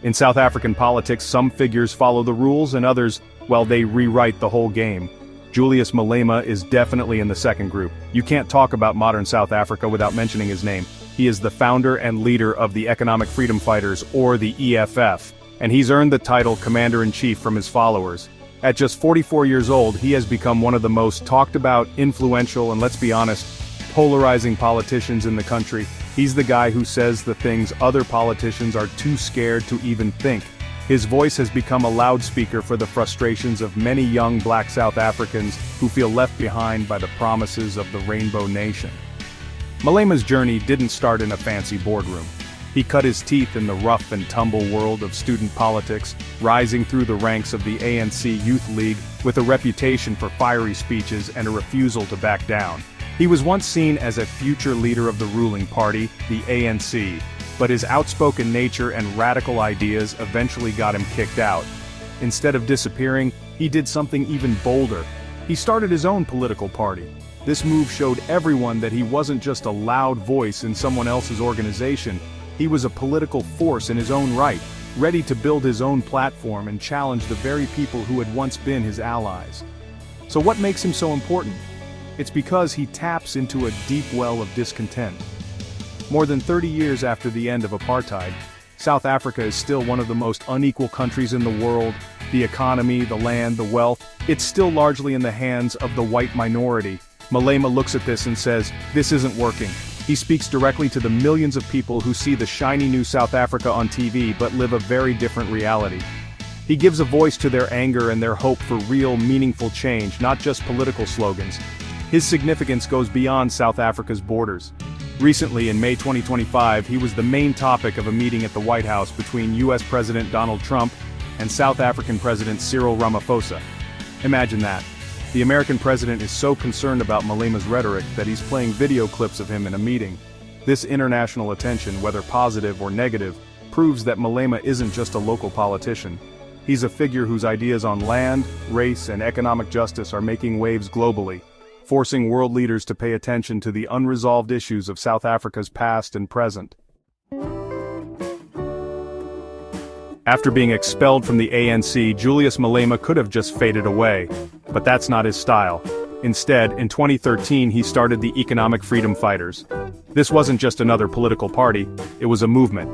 In South African politics, some figures follow the rules and others, well, they rewrite the whole game. Julius Malema is definitely in the second group. You can't talk about modern South Africa without mentioning his name. He is the founder and leader of the Economic Freedom Fighters, or the EFF, and he's earned the title Commander-in-Chief from his followers. At just 44 years old, he has become one of the most talked about, influential, and let's be honest, polarizing politicians in the country. He's the guy who says the things other politicians are too scared to even think. His voice has become a loudspeaker for the frustrations of many young black South Africans who feel left behind by the promises of the Rainbow Nation. Malema's journey didn't start in a fancy boardroom. He cut his teeth in the rough and tumble world of student politics, rising through the ranks of the ANC Youth League with a reputation for fiery speeches and a refusal to back down. He was once seen as a future leader of the ruling party, the ANC, but his outspoken nature and radical ideas eventually got him kicked out. Instead of disappearing, he did something even bolder. He started his own political party. This move showed everyone that he wasn't just a loud voice in someone else's organization. He was a political force in his own right, ready to build his own platform and challenge the very people who had once been his allies. So what makes him so important? It's because he taps into a deep well of discontent. More than 30 years after the end of apartheid, South Africa is still one of the most unequal countries in the world. The economy, the land, the wealth, it's still largely in the hands of the white minority. Malema looks at this and says, this isn't working. He speaks directly to the millions of people who see the shiny new South Africa on TV but live a very different reality. He gives a voice to their anger and their hope for real, meaningful change, not just political slogans. His significance goes beyond South Africa's borders. Recently, in May 2025, he was the main topic of a meeting at the White House between US President Donald Trump and South African President Cyril Ramaphosa. Imagine that. The American president is so concerned about Malema's rhetoric that he's playing video clips of him in a meeting. This international attention, whether positive or negative, proves that Malema isn't just a local politician. He's a figure whose ideas on land, race, and economic justice are making waves globally, forcing world leaders to pay attention to the unresolved issues of South Africa's past and present. After being expelled from the ANC, Julius Malema could have just faded away. But that's not his style. Instead, in 2013 he started the Economic Freedom Fighters. This wasn't just another political party, it was a movement.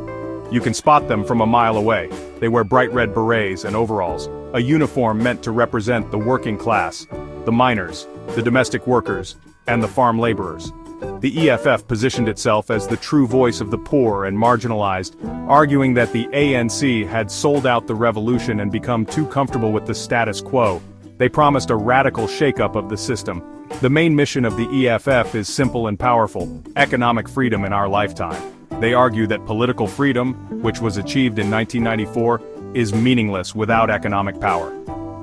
You can spot them from a mile away. They wear bright red berets and overalls, a uniform meant to represent the working class, the miners, the domestic workers, and the farm laborers. The EFF positioned itself as the true voice of the poor and marginalized, arguing that the ANC had sold out the revolution and become too comfortable with the status quo. They promised a radical shakeup of the system. The main mission of the EFF is simple and powerful: economic freedom in our lifetime. They argue that political freedom, which was achieved in 1994, is meaningless without economic power.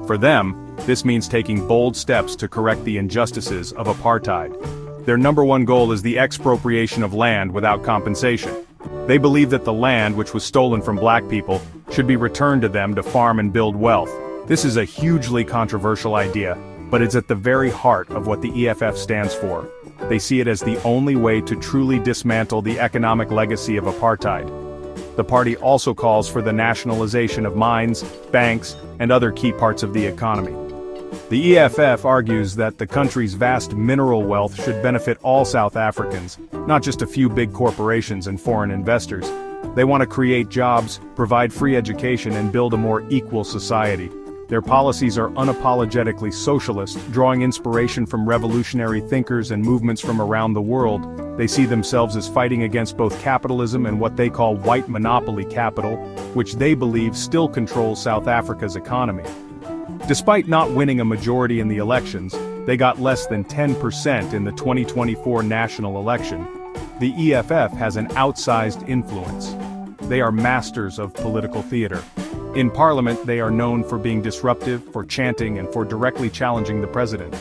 For them, this means taking bold steps to correct the injustices of apartheid. Their number one goal is the expropriation of land without compensation. They believe that the land, which was stolen from black people, should be returned to them to farm and build wealth. This is a hugely controversial idea, but it's at the very heart of what the EFF stands for. They see it as the only way to truly dismantle the economic legacy of apartheid. The party also calls for the nationalization of mines, banks, and other key parts of the economy. The EFF argues that the country's vast mineral wealth should benefit all South Africans, not just a few big corporations and foreign investors. They want to create jobs, provide free education, and build a more equal society. Their policies are unapologetically socialist, drawing inspiration from revolutionary thinkers and movements from around the world. They see themselves as fighting against both capitalism and what they call white monopoly capital, which they believe still controls South Africa's economy. Despite not winning a majority in the elections, they got less than 10% in the 2024 national election. The EFF has an outsized influence. They are masters of political theater. In Parliament, they are known for being disruptive, for chanting, and for directly challenging the president.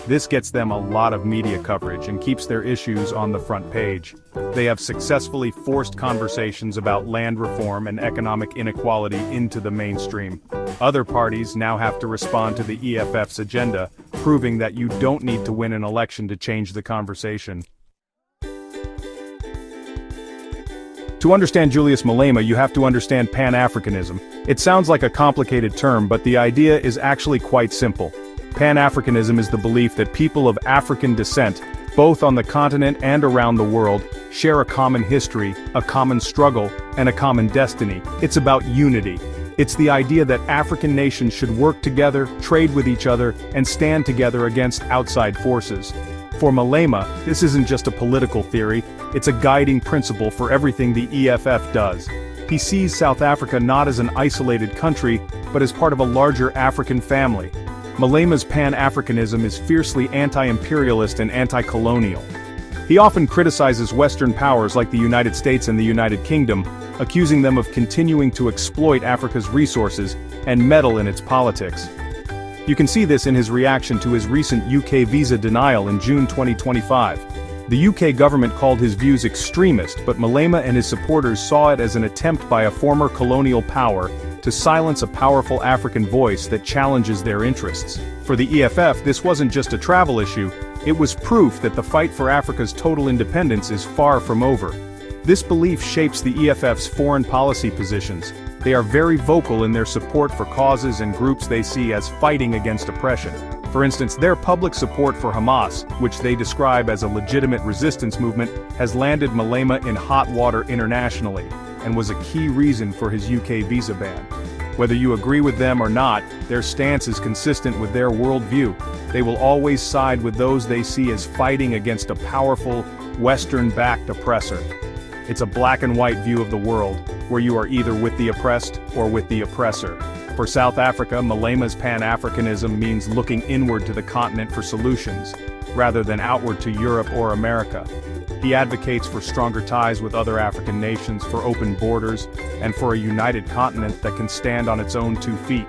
This gets them a lot of media coverage and keeps their issues on the front page. They have successfully forced conversations about land reform and economic inequality into the mainstream. Other parties now have to respond to the EFF's agenda, proving that you don't need to win an election to change the conversation. To understand Julius Malema, you have to understand Pan-Africanism. It sounds like a complicated term, but the idea is actually quite simple. Pan-Africanism is the belief that people of African descent, both on the continent and around the world, share a common history, a common struggle, and a common destiny. It's about unity. It's the idea that African nations should work together, trade with each other, and stand together against outside forces. For Malema, this isn't just a political theory, it's a guiding principle for everything the EFF does. He sees South Africa not as an isolated country, but as part of a larger African family. Malema's Pan-Africanism is fiercely anti-imperialist and anti-colonial. He often criticizes Western powers like the United States and the United Kingdom, accusing them of continuing to exploit Africa's resources and meddle in its politics. You can see this in his reaction to his recent UK visa denial in June 2025. The UK government called his views extremist, but Malema and his supporters saw it as an attempt by a former colonial power to silence a powerful African voice that challenges their interests. For the EFF, this wasn't just a travel issue, it was proof that the fight for Africa's total independence is far from over. This belief shapes the EFF's foreign policy positions. They are very vocal in their support for causes and groups they see as fighting against oppression. For instance, their public support for Hamas, which they describe as a legitimate resistance movement, has landed Malema in hot water internationally, and was a key reason for his UK visa ban. Whether you agree with them or not, their stance is consistent with their worldview. They will always side with those they see as fighting against a powerful, Western-backed oppressor. It's a black and white view of the world, where you are either with the oppressed or with the oppressor. For South Africa, Malema's Pan-Africanism means looking inward to the continent for solutions, rather than outward to Europe or America. He advocates for stronger ties with other African nations, for open borders, and for a united continent that can stand on its own 2 feet.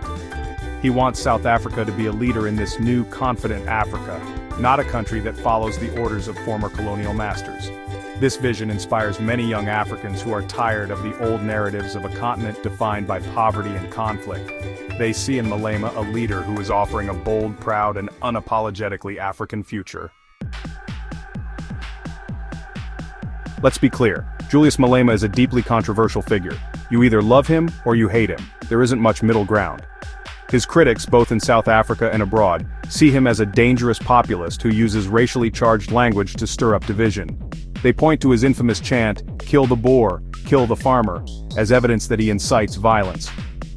He wants South Africa to be a leader in this new, confident Africa, not a country that follows the orders of former colonial masters. This vision inspires many young Africans who are tired of the old narratives of a continent defined by poverty and conflict. They see in Malema a leader who is offering a bold, proud, and unapologetically African future. Let's be clear, Julius Malema is a deeply controversial figure. You either love him or you hate him. There isn't much middle ground. His critics, both in South Africa and abroad, see him as a dangerous populist who uses racially charged language to stir up division. They point to his infamous chant, "Kill the Boer, kill the farmer," as evidence that he incites violence.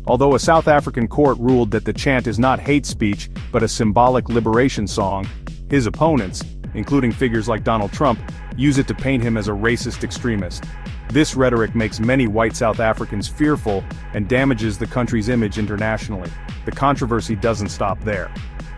Although a South African court ruled that the chant is not hate speech, but a symbolic liberation song, his opponents, including figures like Donald Trump, use it to paint him as a racist extremist. This rhetoric makes many white South Africans fearful and damages the country's image internationally. The controversy doesn't stop there.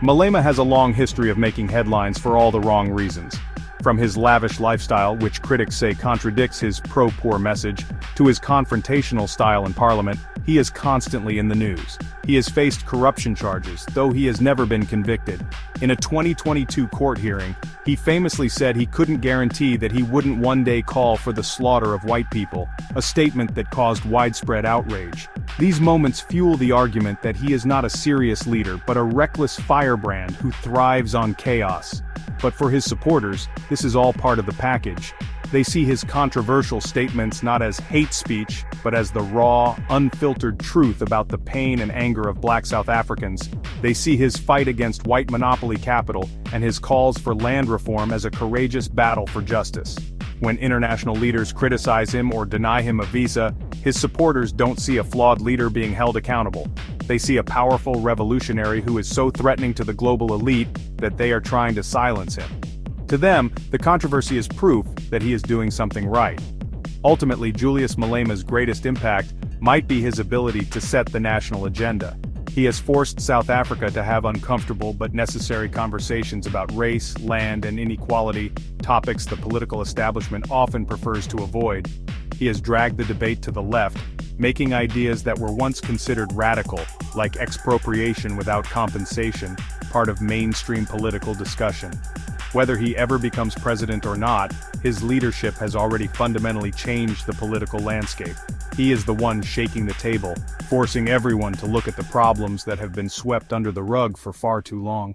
Malema has a long history of making headlines for all the wrong reasons. From his lavish lifestyle, which critics say contradicts his pro-poor message, to his confrontational style in parliament, he is constantly in the news. He has faced corruption charges, though he has never been convicted. In a 2022 court hearing, he famously said he couldn't guarantee that he wouldn't one day call for the slaughter of white people, a statement that caused widespread outrage. These moments fuel the argument that he is not a serious leader but a reckless firebrand who thrives on chaos. But for his supporters, this is all part of the package. They see his controversial statements not as hate speech, but as the raw, unfiltered truth about the pain and anger of black South Africans. They see his fight against white monopoly capital and his calls for land reform as a courageous battle for justice. When international leaders criticize him or deny him a visa, his supporters don't see a flawed leader being held accountable. They see a powerful revolutionary who is so threatening to the global elite that they are trying to silence him. To them, the controversy is proof that he is doing something right. Ultimately, Julius Malema's greatest impact might be his ability to set the national agenda. He has forced South Africa to have uncomfortable but necessary conversations about race, land, and inequality, topics the political establishment often prefers to avoid. He has dragged the debate to the left, making ideas that were once considered radical, like expropriation without compensation, part of mainstream political discussion. Whether he ever becomes president or not, his leadership has already fundamentally changed the political landscape. He is the one shaking the table, forcing everyone to look at the problems that have been swept under the rug for far too long.